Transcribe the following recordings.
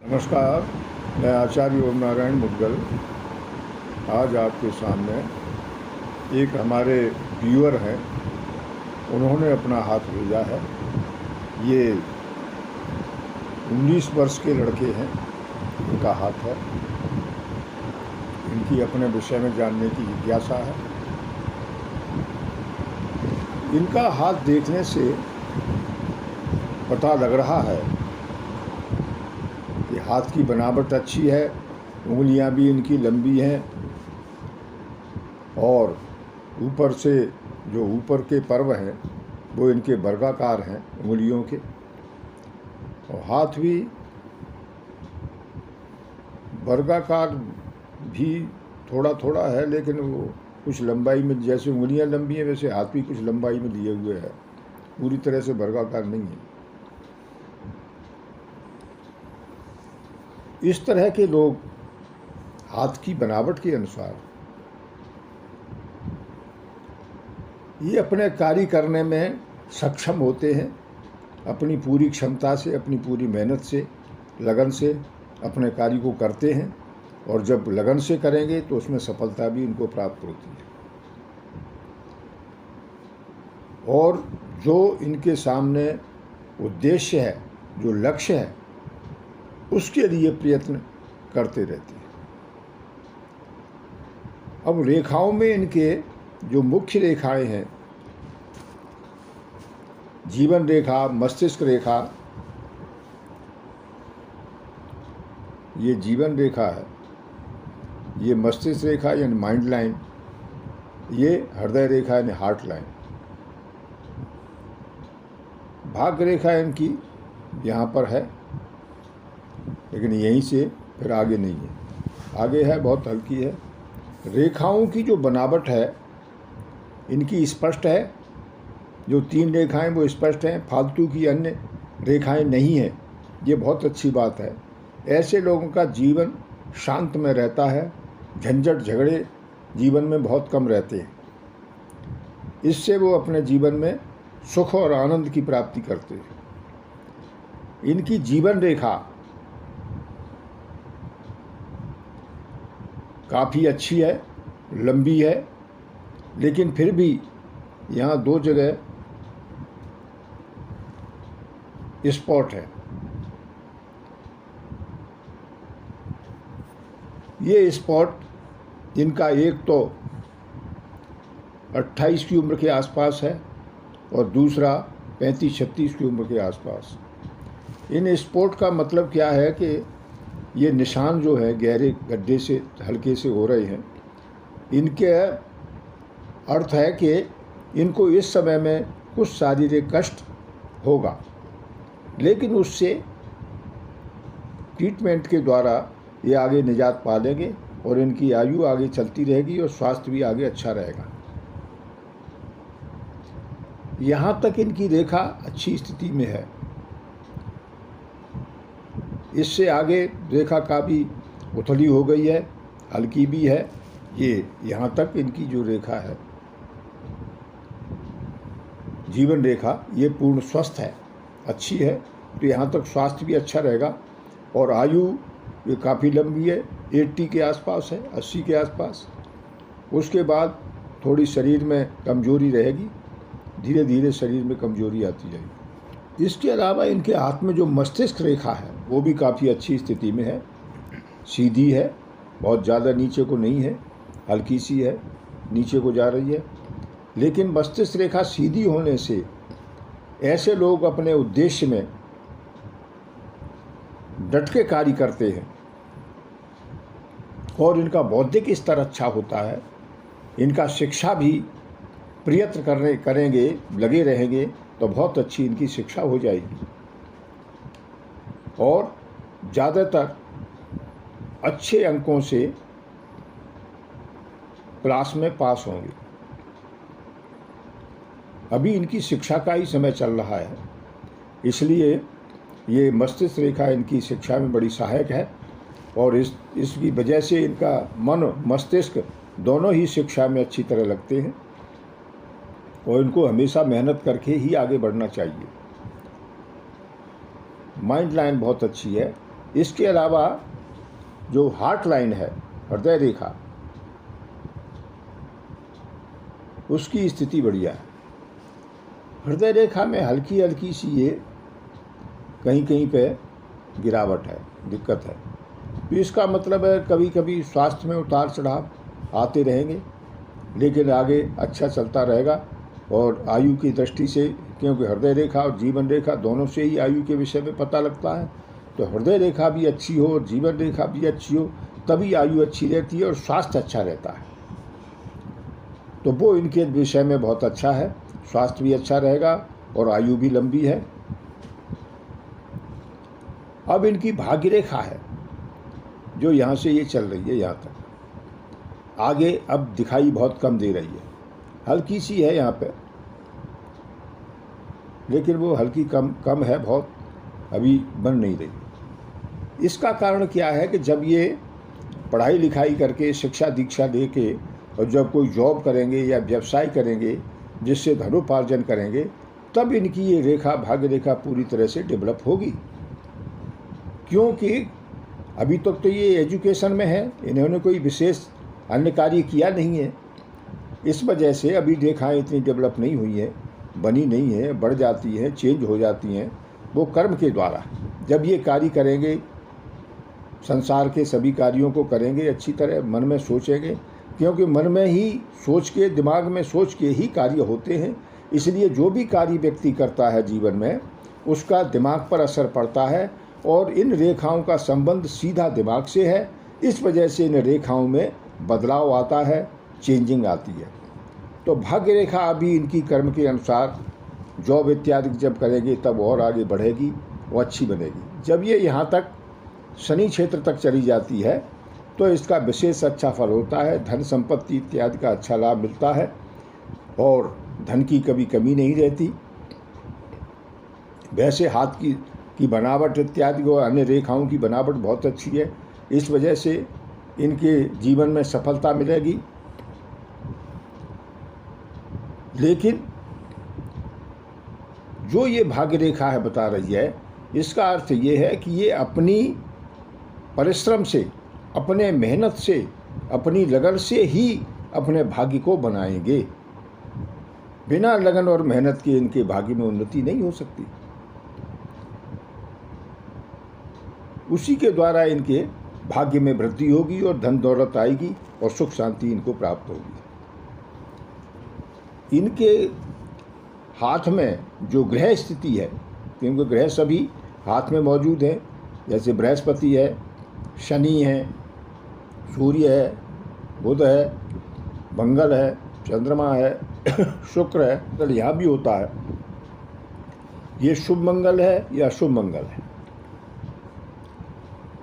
नमस्कार, मैं आचार्य ओम नारायण मुद्गल आज आपके सामने एक हमारे व्यूअर हैं, उन्होंने अपना हाथ भेजा है। ये 19 वर्ष के लड़के हैं, इनका हाथ है। इनकी अपने विषय में जानने की जिज्ञासा है। इनका हाथ देखने से पता लग रहा है कि हाथ की बनावट अच्छी है, उंगलियां भी इनकी लंबी हैं और ऊपर से जो ऊपर के पर्व हैं वो इनके वर्गाकार हैं उंगलियों के, और हाथ भी वर्गाकार भी थोड़ा थोड़ा है, लेकिन वो कुछ लंबाई में, जैसे उंगलियां लंबी हैं वैसे हाथ भी कुछ लंबाई में दिए हुए है, पूरी तरह से वर्गाकार नहीं है। इस तरह के लोग हाथ की बनावट के अनुसार ये अपने कार्य करने में सक्षम होते हैं, अपनी पूरी क्षमता से, अपनी पूरी मेहनत से, लगन से अपने कार्य को करते हैं, और जब लगन से करेंगे तो उसमें सफलता भी इनको प्राप्त होती है। और जो इनके सामने उद्देश्य है, जो लक्ष्य है, उसके लिए प्रयत्न करते रहते हैं। अब रेखाओं में इनके जो मुख्य रेखाएं हैं, जीवन रेखा, मस्तिष्क रेखा, ये जीवन रेखा है, ये मस्तिष्क रेखा यानी माइंड लाइन, ये हृदय रेखा यानी हार्ट लाइन, भाग्य रेखा इनकी यहाँ पर है, लेकिन यहीं से फिर आगे नहीं है, आगे है, बहुत हल्की है। रेखाओं की जो बनावट है इनकी स्पष्ट है, जो 3 रेखाएं वो स्पष्ट हैं, फालतू की अन्य रेखाएं नहीं हैं, ये बहुत अच्छी बात है। ऐसे लोगों का जीवन शांत में रहता है, झंझट झगड़े जीवन में बहुत कम रहते हैं, इससे वो अपने जीवन में सुख और आनंद की प्राप्ति करते हैं। इनकी जीवन रेखा काफ़ी अच्छी है, लंबी है, लेकिन फिर भी यहाँ 2 जगह स्पॉट है। ये स्पॉट इनका एक तो 28 की उम्र के आसपास है और दूसरा 35-36 की उम्र के आसपास। इन स्पॉट का मतलब क्या है कि ये निशान जो है गहरे गड्ढे से हल्के से हो रहे हैं, इनके अर्थ है कि इनको इस समय में कुछ शारीरिक कष्ट होगा, लेकिन उससे ट्रीटमेंट के द्वारा ये आगे निजात पा लेंगे और इनकी आयु आगे चलती रहेगी और स्वास्थ्य भी आगे अच्छा रहेगा। यहाँ तक इनकी रेखा अच्छी स्थिति में है, इससे आगे रेखा काफ़ी उथली हो गई है, हल्की भी है। ये यहाँ तक इनकी जो रेखा है, जीवन रेखा, ये पूर्ण स्वस्थ है, अच्छी है, तो यहाँ तक स्वास्थ्य भी अच्छा रहेगा और आयु ये काफ़ी लंबी है, 80 के आसपास है, 80 के आसपास। उसके बाद थोड़ी शरीर में कमजोरी रहेगी, धीरे धीरे शरीर में कमजोरी आती जाएगी। इसके अलावा इनके हाथ में जो मस्तिष्क रेखा है वो भी काफ़ी अच्छी स्थिति में है, सीधी है, बहुत ज़्यादा नीचे को नहीं है, हल्की सी है, नीचे को जा रही है। लेकिन मस्तिष्क रेखा सीधी होने से ऐसे लोग अपने उद्देश्य में डट के कार्य करते हैं और इनका बौद्धिक स्तर अच्छा होता है। इनका शिक्षा भी प्रयत्न करेंगे, लगे रहेंगे तो बहुत अच्छी इनकी शिक्षा हो जाएगी और ज़्यादातर अच्छे अंकों से क्लास में पास होंगे। अभी इनकी शिक्षा का ही समय चल रहा है, इसलिए ये मस्तिष्क रेखा इनकी शिक्षा में बड़ी सहायक है और इसकी वजह से इनका मन मस्तिष्क दोनों ही शिक्षा में अच्छी तरह लगते हैं और इनको हमेशा मेहनत करके ही आगे बढ़ना चाहिए। माइंड लाइन बहुत अच्छी है, इसके अलावा जो हार्ट लाइन है, हृदय रेखा, उसकी स्थिति बढ़िया है। हृदय रेखा में हल्की हल्की सी ये कहीं कहीं पे गिरावट है, दिक्कत है। तो इसका मतलब है कभी कभी स्वास्थ्य में उतार चढ़ाव आते रहेंगे, लेकिन आगे अच्छा चलता रहेगा। और आयु की दृष्टि से, क्योंकि हृदय रेखा और जीवन रेखा दोनों से ही आयु के विषय में पता लगता है, तो हृदय रेखा भी अच्छी हो और जीवन रेखा भी अच्छी हो, तभी आयु अच्छी रहती है और स्वास्थ्य अच्छा रहता है। तो वो इनके विषय में बहुत अच्छा है, स्वास्थ्य भी अच्छा रहेगा और आयु भी लंबी है। अब इनकी भाग्य रेखा है जो यहाँ से ये चल रही है यहाँ तक, आगे अब दिखाई बहुत कम दे रही है, हल्की सी है यहाँ पे, लेकिन वो हल्की कम है, बहुत अभी बन नहीं रही। इसका कारण क्या है कि जब ये पढ़ाई लिखाई करके शिक्षा दीक्षा लेके और जब कोई जॉब करेंगे या व्यवसाय करेंगे जिससे धनोपार्जन करेंगे, तब इनकी ये रेखा, भाग्य रेखा पूरी तरह से डेवलप होगी। क्योंकि अभी तक तो ये एजुकेशन में है, इन्होंने कोई विशेष अन्य कार्य किया नहीं है, इस वजह से अभी रेखाएं इतनी डेवलप नहीं हुई हैं, बनी नहीं है, बढ़ जाती हैं, चेंज हो जाती हैं वो कर्म के द्वारा। जब ये कार्य करेंगे, संसार के सभी कार्यों को करेंगे अच्छी तरह, मन में सोचेंगे, क्योंकि मन में ही सोच के, दिमाग में सोच के ही कार्य होते हैं। इसलिए जो भी कार्य व्यक्ति करता है जीवन में, उसका दिमाग पर असर पड़ता है और इन रेखाओं का संबंध सीधा दिमाग से है। इस वजह से इन रेखाओं में बदलाव आता है, चेंजिंग आती है। तो भाग्य रेखा अभी इनकी कर्म के अनुसार जॉब इत्यादि जब करेंगे तब और आगे बढ़ेगी, वो अच्छी बनेगी। जब ये यहाँ तक शनि क्षेत्र तक चली जाती है तो इसका विशेष अच्छा फल होता है, धन संपत्ति इत्यादि का अच्छा लाभ मिलता है और धन की कभी कमी नहीं रहती। वैसे हाथ की बनावट इत्यादि और अन्य रेखाओं की बनावट बहुत अच्छी है, इस वजह से इनके जीवन में सफलता मिलेगी। लेकिन जो ये भाग्य रेखा है बता रही है, इसका अर्थ ये है कि ये अपनी परिश्रम से, अपने मेहनत से, अपनी लगन से ही अपने भाग्य को बनाएंगे। बिना लगन और मेहनत के इनके भाग्य में उन्नति नहीं हो सकती। उसी के द्वारा इनके भाग्य में वृद्धि होगी और धन दौलत आएगी और सुख शांति इनको प्राप्त होगी। इनके हाथ में जो ग्रह स्थिति है, क्योंकि ग्रह सभी हाथ में मौजूद हैं, जैसे बृहस्पति है, शनि है, सूर्य है, बुध है, मंगल है, चंद्रमा है, शुक्र है, तो यहाँ भी होता है। ये शुभ मंगल है या अशुभ मंगल है।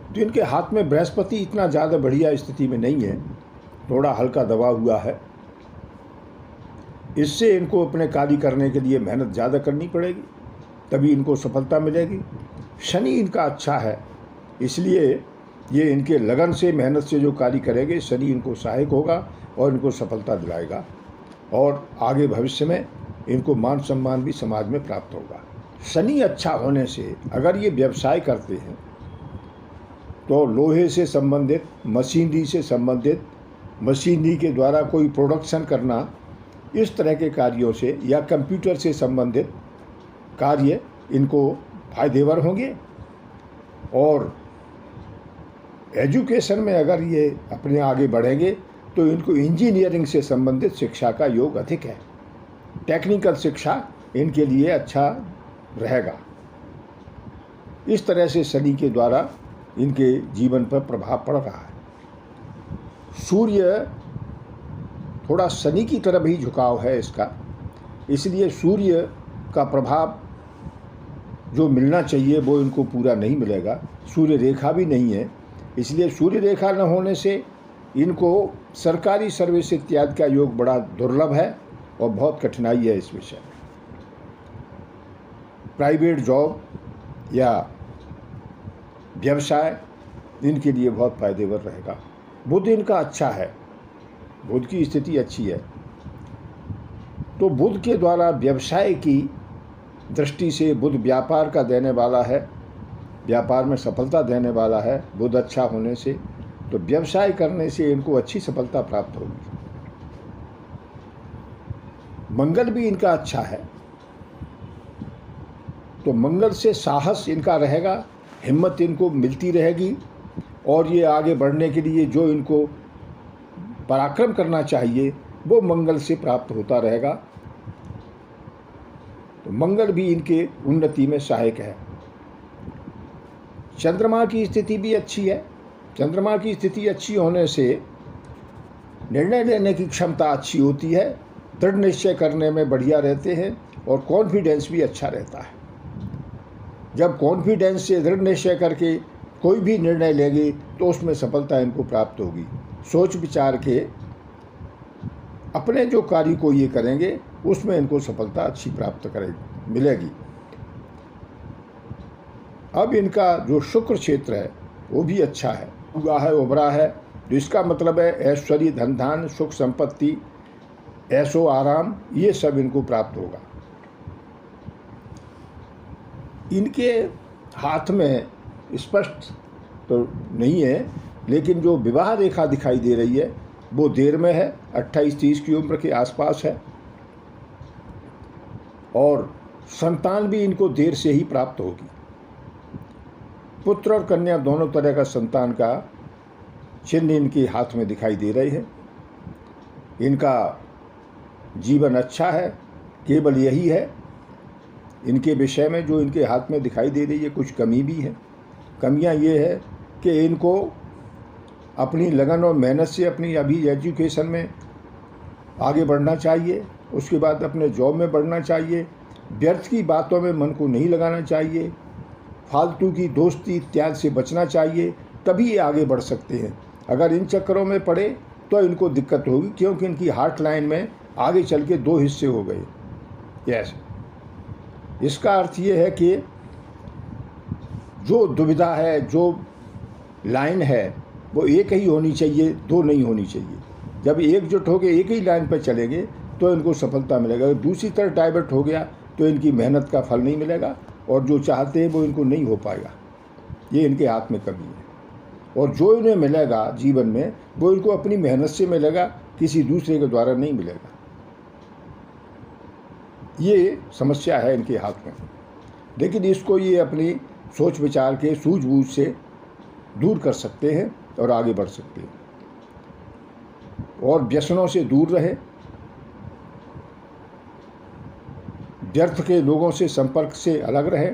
तो इनके हाथ में बृहस्पति इतना ज़्यादा बढ़िया स्थिति में नहीं है, थोड़ा हल्का दबा हुआ है। इससे इनको अपने कार्य करने के लिए मेहनत ज़्यादा करनी पड़ेगी, तभी इनको सफलता मिलेगी। शनि इनका अच्छा है, इसलिए ये इनके लगन से, मेहनत से जो कार्य करेंगे, शनि इनको सहायक होगा और इनको सफलता दिलाएगा और आगे भविष्य में इनको मान सम्मान भी समाज में प्राप्त होगा। शनि अच्छा होने से अगर ये व्यवसाय करते हैं तो लोहे से संबंधित, मशीनरी से संबंधित, मशीनरी के द्वारा कोई प्रोडक्शन करना, इस तरह के कार्यों से या कंप्यूटर से संबंधित कार्य इनको फायदेवर होंगे। और एजुकेशन में अगर ये अपने आगे बढ़ेंगे तो इनको इंजीनियरिंग से संबंधित शिक्षा का योग अधिक है, टेक्निकल शिक्षा इनके लिए अच्छा रहेगा। इस तरह से शनि के द्वारा इनके जीवन पर प्रभाव पड़ रहा है। सूर्य थोड़ा शनि की तरफ ही झुकाव है इसका, इसलिए सूर्य का प्रभाव जो मिलना चाहिए वो इनको पूरा नहीं मिलेगा। सूर्य रेखा भी नहीं है, इसलिए सूर्य रेखा न होने से इनको सरकारी सर्विस इत्यादि का योग बड़ा दुर्लभ है और बहुत कठिनाई है इस विषय में। प्राइवेट जॉब या व्यवसाय इनके लिए बहुत फायदेवर रहेगा। बुध इनका अच्छा है, बुध की स्थिति अच्छी है, तो बुध के द्वारा व्यवसाय की दृष्टि से, बुध व्यापार का देने वाला है, व्यापार में सफलता देने वाला है बुध अच्छा होने से, तो व्यवसाय करने से इनको अच्छी सफलता प्राप्त होगी। मंगल भी इनका अच्छा है, तो मंगल से साहस इनका रहेगा, हिम्मत इनको मिलती रहेगी, और ये आगे बढ़ने के लिए जो इनको पराक्रम करना चाहिए वो मंगल से प्राप्त होता रहेगा। तो मंगल भी इनके उन्नति में सहायक है। चंद्रमा की स्थिति भी अच्छी है। चंद्रमा की स्थिति अच्छी होने से निर्णय लेने की क्षमता अच्छी होती है, दृढ़ निश्चय करने में बढ़िया रहते हैं, और कॉन्फिडेंस भी अच्छा रहता है। जब कॉन्फिडेंस से दृढ़ निश्चय करके कोई भी निर्णय लेंगे तो उसमें सफलता इनको प्राप्त होगी। सोच विचार के अपने जो कार्य को ये करेंगे उसमें इनको सफलता अच्छी प्राप्त करेगी, मिलेगी। अब इनका जो शुक्र क्षेत्र है वो भी अच्छा है, उगा है, उभरा है, तो इसका मतलब है ऐश्वर्य, धन धान, सुख संपत्ति, ऐशो आराम, ये सब इनको प्राप्त होगा। इनके हाथ में स्पष्ट तो नहीं है, लेकिन जो विवाह रेखा दिखाई दे रही है वो देर में है, 28-30 की उम्र के आसपास है, और संतान भी इनको देर से ही प्राप्त होगी। पुत्र और कन्या दोनों तरह का संतान का चिन्ह इनके हाथ में दिखाई दे रहे हैं। इनका जीवन अच्छा है, केवल यही है इनके विषय में जो इनके हाथ में दिखाई दे रही है, कुछ कमी भी है। कमियां ये है कि इनको अपनी लगन और मेहनत से अपनी अभी एजुकेशन में आगे बढ़ना चाहिए, उसके बाद अपने जॉब में बढ़ना चाहिए, व्यर्थ की बातों में मन को नहीं लगाना चाहिए, फालतू की दोस्ती इत्यादि से बचना चाहिए, तभी ये आगे बढ़ सकते हैं। अगर इन चक्करों में पड़े तो इनको दिक्कत होगी, क्योंकि इनकी हार्ट लाइन में आगे चल के 2 हिस्से हो गए। यस, इसका अर्थ ये है कि जो दुविधा है, जो लाइन है, वो एक ही होनी चाहिए, 2 नहीं होनी चाहिए। जब एकजुट होकर एक ही लाइन पर चलेंगे तो इनको सफलता मिलेगा। अगर दूसरी तरफ डाइवर्ट हो गया तो इनकी मेहनत का फल नहीं मिलेगा, और जो चाहते हैं वो इनको नहीं हो पाएगा। ये इनके हाथ में कमी है, और जो इन्हें मिलेगा जीवन में वो इनको अपनी मेहनत से मिलेगा, किसी दूसरे के द्वारा नहीं मिलेगा। ये समस्या है इनके हाथ में, लेकिन इसको ये अपनी सोच विचार के सूझबूझ से दूर कर सकते हैं और आगे बढ़ सकते हैं, और व्यसनों से दूर रहे, व्यर्थ के लोगों से संपर्क से अलग रहे,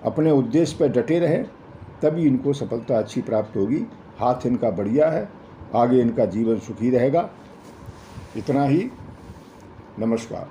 अपने उद्देश्य पर डटे रहें, तभी इनको सफलता अच्छी प्राप्त होगी। हाथ इनका बढ़िया है, आगे इनका जीवन सुखी रहेगा। इतना ही, नमस्कार।